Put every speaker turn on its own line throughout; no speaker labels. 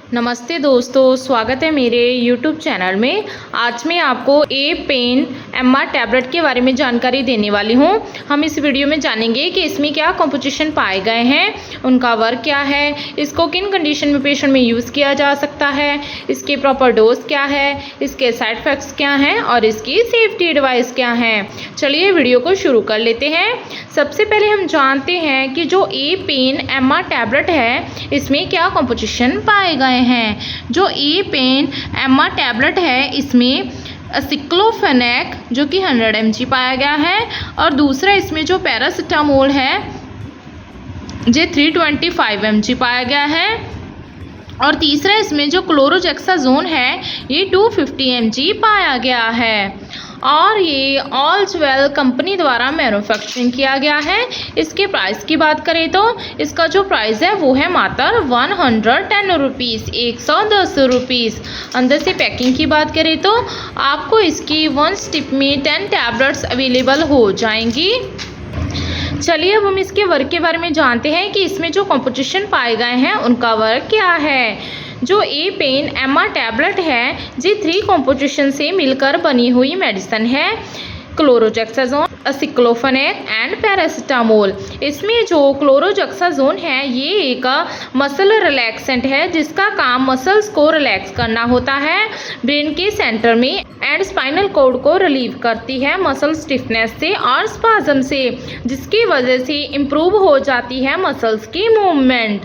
नमस्ते दोस्तों, स्वागत है मेरे YouTube चैनल में। आज मैं आपको ए पेन MR टैबलेट के बारे में जानकारी देने वाली हूँ। हम इस वीडियो में जानेंगे कि इसमें क्या कंपोजिशन पाए गए हैं, उनका वर्क क्या है, इसको किन कंडीशन में पेशेंट में यूज़ किया जा सकता है, इसके प्रॉपर डोज क्या है, इसके साइड इफ़ेक्ट्स क्या हैं और इसकी सेफ्टी एडवाइस क्या है। चलिए वीडियो को शुरू कर लेते हैं। सबसे पहले हम जानते हैं कि जो ए पेन MR टैबलेट है इसमें क्या कंपोजिशन पाए गए हैं। जो ए पेन MR टैबलेट है इसमें असिक्लोफेनेक जो कि 100 mg पाया गया है, और दूसरा इसमें जो पैरासिटामोल है ये 325 mg पाया गया है, और तीसरा इसमें जो क्लोरोजेक्साजोन है ये 250 mg पाया गया है, और ये ऑल्सवेल कंपनी द्वारा मैन्युफैक्चरिंग किया गया है। इसके प्राइस की बात करें तो इसका जो प्राइस है वो है मात्र 110 रुपीज़, 110 रुपीज़। अंदर से पैकिंग की बात करें तो आपको इसकी 1 स्टिप में 10 टैबलेट्स अवेलेबल हो जाएंगी। चलिए अब हम इसके वर्क के बारे में जानते हैं कि इसमें जो कंपोजिशन पाए गए हैं उनका वर्क क्या है। जो ए पेन MR टैबलेट है ये 3 कंपोजिशन से मिलकर बनी हुई मेडिसिन है, क्लोरोजेक्साजोन, असिक्लोफेनेक एंड पैरासिटामोल। इसमें जो क्लोरोजेक्साजोन है ये एक मसल रिलैक्सेंट है जिसका काम मसल्स को रिलैक्स करना होता है ब्रेन के सेंटर में, एंड स्पाइनल कॉर्ड को रिलीव करती है मसल स्टिफनेस से और स्पाज्म से, जिसकी वजह से इम्प्रूव हो जाती है मसल्स की मूवमेंट।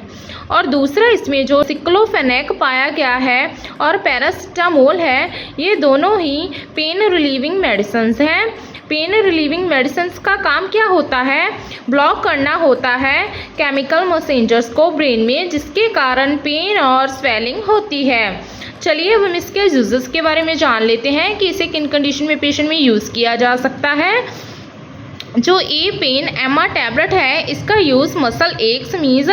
और दूसरा इसमें जो सिक्लोफेनेक पाया गया है और पैरासिटामोल है ये दोनों ही पेन रिलीविंग मेडिसिन्स हैं। पेन रिलीविंग मेडिसिन्स का काम क्या होता है, ब्लॉक करना होता है केमिकल मैसेंजर्स को ब्रेन में, जिसके कारण पेन और स्वेलिंग होती है। चलिए अब हम इसके यूजेस के बारे में जान लेते हैं कि इसे किन कंडीशन में पेशेंट में यूज़ किया जा सकता है। जो ए पेन MR टैबलेट है इसका यूज़ मसल एक्स मीन्स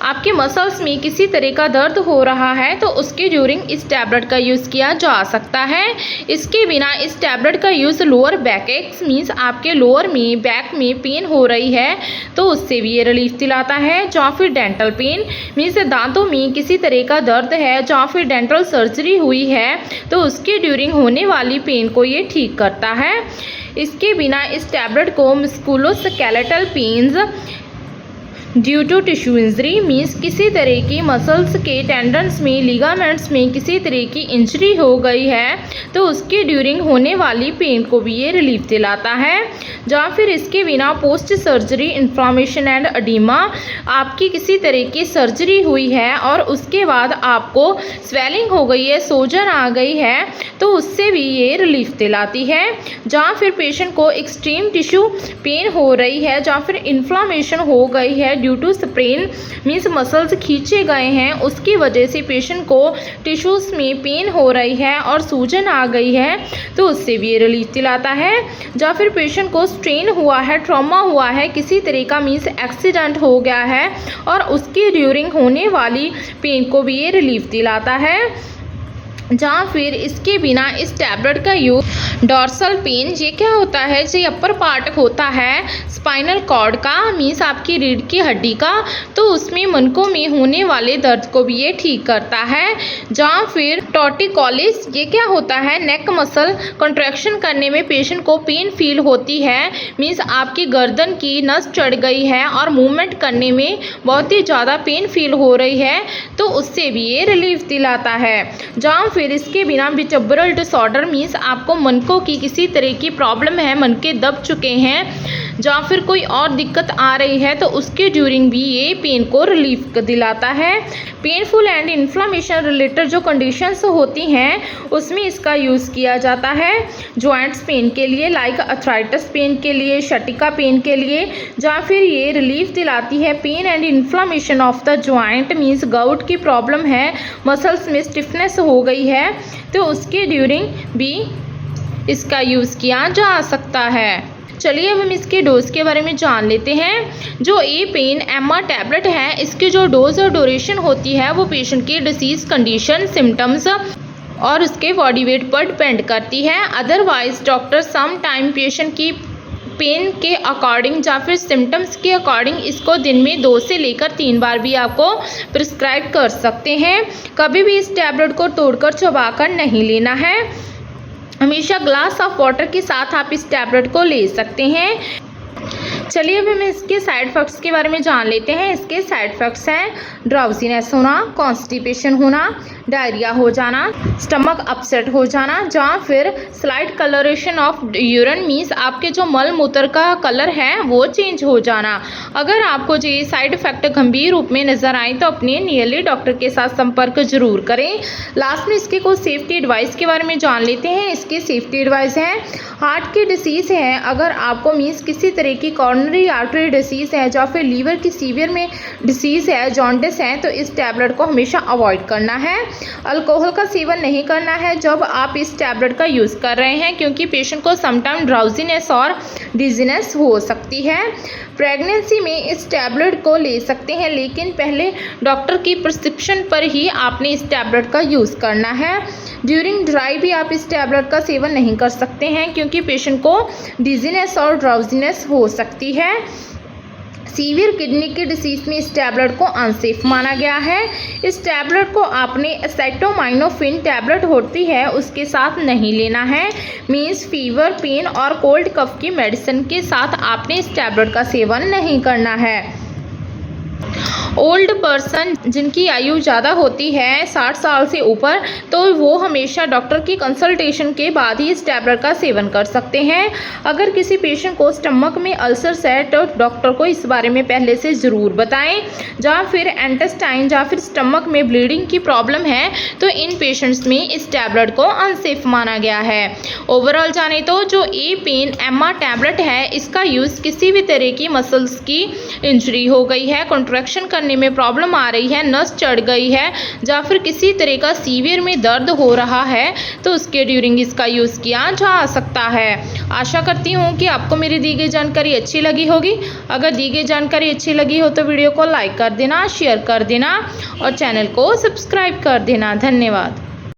आपके मसल्स में किसी तरह का दर्द हो रहा है तो उसके ड्यूरिंग इस टैबलेट का यूज़ किया जा सकता है। इसके बिना इस टैबलेट का use lower back x means आपके लोअर में बैक में पेन हो रही है तो उससे भी ये रिलीफ दिलाता है। या फिर डेंटल पेन मीन्स दांतों में किसी तरह का दर्द है या फिर डेंटल सर्जरी हुई है तो उसके ड्यूरिंग होने वाली पेन को ये ठीक करता है। इसके बिना इस टैबलेट को musculoskeletal pains due to tissue injury means किसी तरह की मसल्स के टेंडन्स में लिगामेंट्स में किसी तरह की इंजरी हो गई है तो उसके ड्यूरिंग होने वाली पेन को भी ये रिलीफ दिलाता है। या फिर इसके बिना post surgery inflammation and oedema, आपकी किसी तरह की सर्जरी हुई है और उसके बाद आपको स्वेलिंग हो गई है, सूजन आ गई है तो उससे भी ये रिलीफ दिलाती है। या फिर पेशेंट को एक्सट्रीम टिश्यू पेन हो रही है या फिर इन्फ्लामेशन हो गई है due to sprain means muscles खींचे गए हैं, उसकी वजह से पेशेंट को टिश्यूज़ में पेन हो रही है और सूजन आ गई है तो उससे भी ये रिलीफ दिलाता है। या फिर पेशेंट को स्ट्रेन हुआ है, ट्रॉमा हुआ है किसी तरह का मीन्स एक्सीडेंट हो गया है और उसकी ड्यूरिंग होने वाली पेन को भी ये रिलीफ दिलाता है। जहाँ फिर इसके बिना इस टैबलेट का यूज डॉर्सल पेन, ये क्या होता है, ये अपर पार्ट होता है स्पाइनल कॉर्ड का मीन्स आपकी रीढ़ की हड्डी का, तो उसमें मनकों में होने वाले दर्द को भी ये ठीक करता है। जहाँ फिर टॉर्टिकोलिस, ये क्या होता है, नेक मसल कंट्रैक्शन करने में पेशेंट को पेन फील होती है मीन्स आपकी गर्दन की नस चढ़ गई है और मूवमेंट करने में बहुत ही ज़्यादा पेन फील हो रही है तो उससे भी ये रिलीफ दिलाता है। जहाँ फिर इसके बिना विचब्रल डिसऑर्डर मीन्स आपको मनकों की किसी तरह की प्रॉब्लम है, मनके दब चुके हैं या फिर कोई और दिक्कत आ रही है तो उसके ड्यूरिंग भी ये पेन को रिलीफ दिलाता है। पेनफुल एंड इन्फ्लामेशन रिलेटेड जो कंडीशंस होती हैं उसमें इसका यूज़ किया जाता है। जॉइंट्स पेन के लिए लाइक अर्थराइटिस पेन के लिए, शटिका पेन के लिए, या फिर ये रिलीफ दिलाती है pain and inflammation of the joint means gout की प्रॉब्लम है, मसल्स में स्टिफनेस हो गई है तो उसके ड्यूरिंग भी इसका यूज़ किया जा सकता है। चलिए अब हम इसके डोज के बारे में जान लेते हैं। जो ए पेन MR टैबलेट है इसकी जो डोज और ड्यूरेशन होती है वो पेशेंट की डिसीज़ कंडीशन, सिम्टम्स और उसके बॉडी वेट पर डिपेंड करती है। Otherwise doctor some time patient की पेन के अकॉर्डिंग या फिर सिम्टम्स के अकॉर्डिंग इसको दिन में 2 से लेकर 3 बार भी आपको प्रिस्क्राइब कर सकते हैं। कभी भी इस टैबलेट को तोड़कर चबाकर नहीं लेना है। हमेशा ग्लास ऑफ वाटर के साथ आप इस टैबलेट को ले सकते हैं। चलिए अब हम इसके साइड इफ़ेक्ट्स के बारे में जान लेते हैं। इसके साइड इफ़ेक्ट्स हैं ड्राउजीनेस होना, कॉन्स्टिपेशन होना, डायरिया हो जाना, स्टमक अपसेट हो जाना, या फिर slight colouration of urine means आपके जो मल मूत्र का कलर है वो चेंज हो जाना। अगर आपको ये साइड इफ़ेक्ट गंभीर रूप में नज़र आए तो अपने नियरली डॉक्टर के साथ संपर्क जरूर करें। लास्ट में इसके कुछ सेफ्टी एडवाइस के बारे में जान लेते हैं। इसके सेफ्टी एडवाइस हैं हार्ट की डिसीज़ है, अगर आपको मीन्स किसी तरह की कॉर्नरी आर्टरी डिसीज़ है या फिर लीवर की सीवियर में डिसीज़ है, जॉन्डिस है, तो इस टैबलेट को हमेशा अवॉइड करना है। अल्कोहल का सेवन नहीं करना है जब आप इस टैबलेट का यूज़ कर रहे हैं, क्योंकि पेशेंट को समटाइम ड्राउजीनेस और डिजीनेस हो सकती है। प्रेगनेंसी में इस टैबलेट को ले सकते हैं, लेकिन पहले डॉक्टर की प्रिस्क्रिप्शन पर ही आपने इस टैबलेट का यूज़ करना है। ड्यूरिंग ड्राई भी आप इस टैबलेट का सेवन नहीं कर सकते हैं, क्योंकि पेशेंट को डिजीनेस और ड्राउजीनेस हो सकती है। सीवियर किडनी की डिसीज़ में इस टैबलेट को अनसेफ माना गया है। इस टैबलेट को आपने एसेटोमाइनोफिन टैबलेट होती है उसके साथ नहीं लेना है। मीन्स फीवर, पेन और कोल्ड कफ की मेडिसिन के साथ आपने इस टैबलेट का सेवन नहीं करना है। ओल्ड पर्सन जिनकी आयु ज़्यादा होती है 60 साल से ऊपर, तो वो हमेशा डॉक्टर की कंसल्टेशन के बाद ही इस टैबलेट का सेवन कर सकते हैं। अगर किसी पेशेंट को स्टमक में अल्सर्स है तो डॉक्टर को इस बारे में पहले से ज़रूर बताएं। या फिर इंटेस्टाइन या फिर स्टमक में ब्लीडिंग की प्रॉब्लम है तो इन पेशेंट्स में इस टैबलेट को अनसेफ माना गया है। ओवरऑल जाने तो जो ए पेन एम्मा टैबलेट है इसका यूज़ किसी भी तरह की मसल्स की इंजरी हो गई है, कॉन्ट्रैक्शन करने में प्रॉब्लम आ रही है, नस चढ़ गई है, या फिर किसी तरह का सीवियर में दर्द हो रहा है तो उसके ड्यूरिंग इसका यूज़ किया जा सकता है। आशा करती हूँ कि आपको मेरी दी गई जानकारी अच्छी लगी होगी। अगर दी गई जानकारी अच्छी लगी हो तो वीडियो को लाइक कर देना, शेयर कर देना और चैनल को सब्सक्राइब कर देना। धन्यवाद।